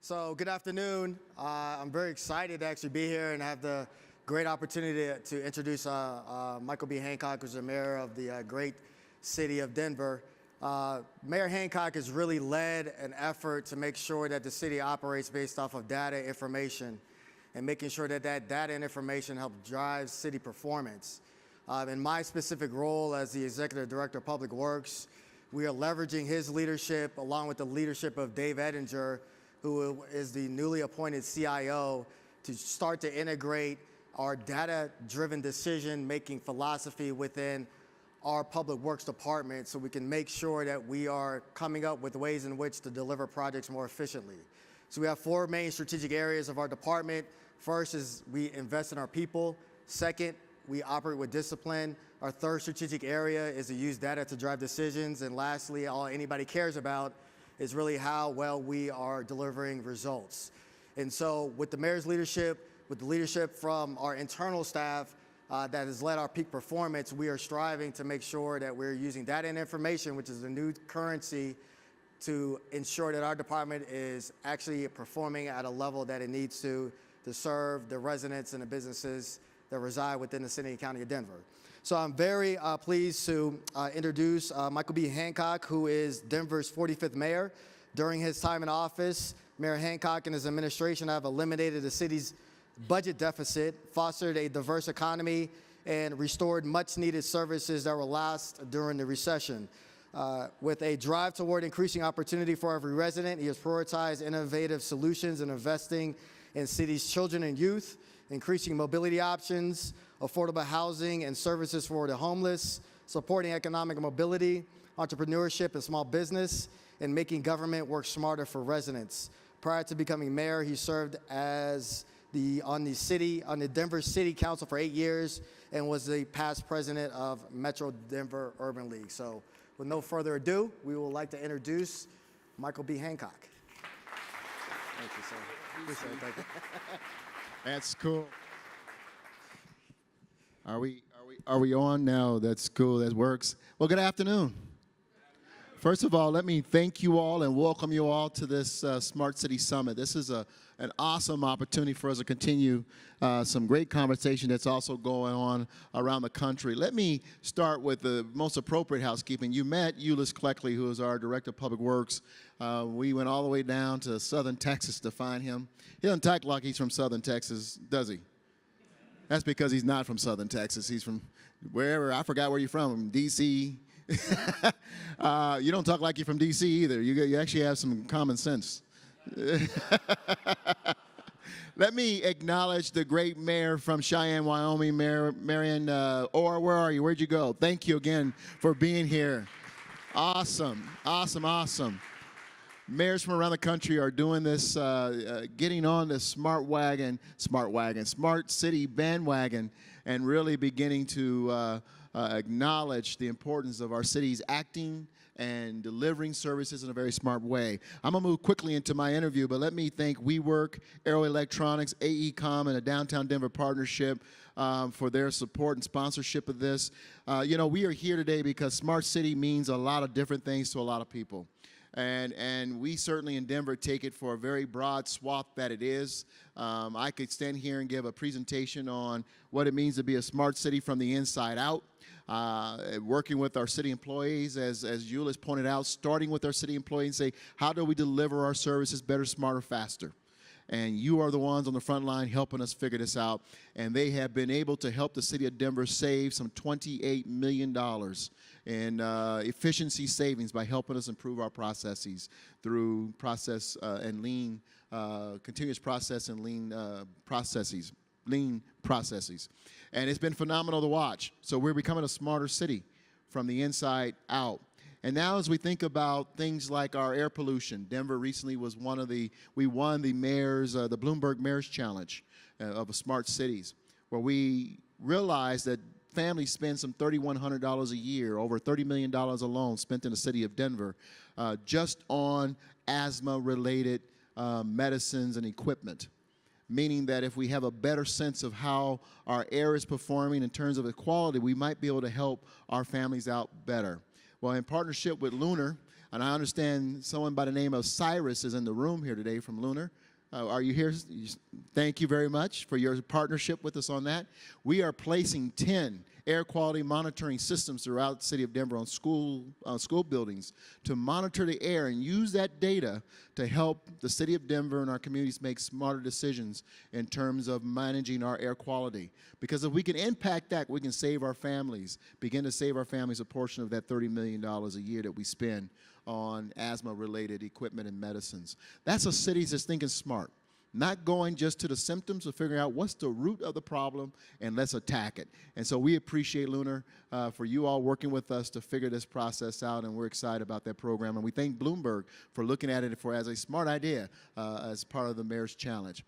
So good afternoon. I'm very excited to actually be here and have the great opportunity to introduce Michael B. Hancock, who's the mayor of the great city of Denver. Mayor Hancock has really led an effort to make sure that the city operates based off of data information and making sure that that data and information help drive city performance. In my specific role as the Executive Director of Public Works, we are leveraging his leadership along with the leadership of Dave Ettinger, who is the newly appointed CIO, to start to integrate our data-driven decision-making philosophy within our public works department so we can make sure that we are coming up with ways in which to deliver projects more efficiently. So we have four main strategic areas of our department. First is we invest in our people. Second, we operate with discipline. Our third strategic area is to use data to drive decisions. And lastly, all anybody cares about is really how well we are delivering results. And so with the mayor's leadership, with the leadership from our internal staff that has led our peak performance, we are striving to make sure that we're using data and information, which is the new currency, to ensure that our department is actually performing at a level that it needs to serve the residents and the businesses that reside within the city and county of Denver. So I'm very pleased to introduce Michael B. Hancock, who is Denver's 45th mayor. During his time in office, Mayor Hancock and his administration have eliminated the city's budget deficit, fostered a diverse economy, and restored much-needed services that were lost during the recession. With a drive toward increasing opportunity for every resident, he has prioritized innovative solutions and investing in city's children and youth, increasing mobility options, affordable housing and services for the homeless, supporting economic mobility, entrepreneurship and small business, and making government work smarter for residents. Prior to becoming mayor, he served as on the Denver City Council for 8 years and was the past president of Metro Denver Urban League. So with no further ado, we would like to introduce Michael B. Hancock. Thank you, sir. Appreciate it. Thank you. That's cool. Are we on now? That's cool. That works. Well, good afternoon. First of all, let me thank you all and welcome you all to this Smart City Summit. This is an awesome opportunity for us to continue some great conversation that's also going on around the country. Let me start with the most appropriate housekeeping. You met Eulois Cleckley, who is our Director of Public Works. We went all the way down to Southern Texas to find him. He doesn't talk like he's from Southern Texas, does he? That's because he's not from Southern Texas. He's from wherever. I forgot where you're from, D.C. You don't talk like you're from D.C. either. You actually have some common sense. Let me acknowledge the great mayor from Cheyenne, Wyoming, Marion Orr. Where are you? Where'd you go? Thank you again for being here. Awesome, awesome, awesome. Mayors from around the country are doing this, getting on the smart city bandwagon, and really beginning to acknowledge the importance of our cities acting and delivering services in a very smart way. I'm going to move quickly into my interview, but let me thank WeWork, Aero Electronics, AECom, and the Downtown Denver Partnership for their support and sponsorship of this. We are here today because smart city means a lot of different things to a lot of people. And we certainly in Denver take it for a very broad swath that it is. I could stand here and give a presentation on what it means to be a smart city from the inside out. Working with our city employees, as Eulois pointed out, starting with our city employees and say, how do we deliver our services better, smarter, faster? And you are the ones on the front line helping us figure this out. And they have been able to help the city of Denver save some $28 million in efficiency savings by helping us improve our processes through process and lean, continuous process and lean processes. And it's been phenomenal to watch. So we're becoming a smarter city from the inside out. And now as we think about things like our air pollution, Denver recently was we won the Bloomberg Mayor's Challenge of smart cities, where we realized that families spend some $3,100 a year, over $30 million alone spent in the city of Denver, just on asthma-related medicines and equipment. Meaning that if we have a better sense of how our air is performing in terms of the quality, we might be able to help our families out better. Well, in partnership with Lunar, And I understand someone by the name of Cyrus is in the room here today from Lunar. Are you here? Thank you very much for your partnership with us on that. We are placing 10 air quality monitoring systems throughout the city of Denver on school buildings to monitor the air and use that data to help the city of Denver and our communities make smarter decisions in terms of managing our air quality. Because if we can impact that, we can save our families, begin to save our families a portion of that $30 million a year that we spend on asthma-related equipment and medicines. That's a city that's thinking smart. Not going just to the symptoms, but figuring out what's the root of the problem and let's attack it. And so we appreciate, Lunar, for you all working with us to figure this process out, and we're excited about that program. And we thank Bloomberg for looking at it as a smart idea as part of the Mayor's Challenge.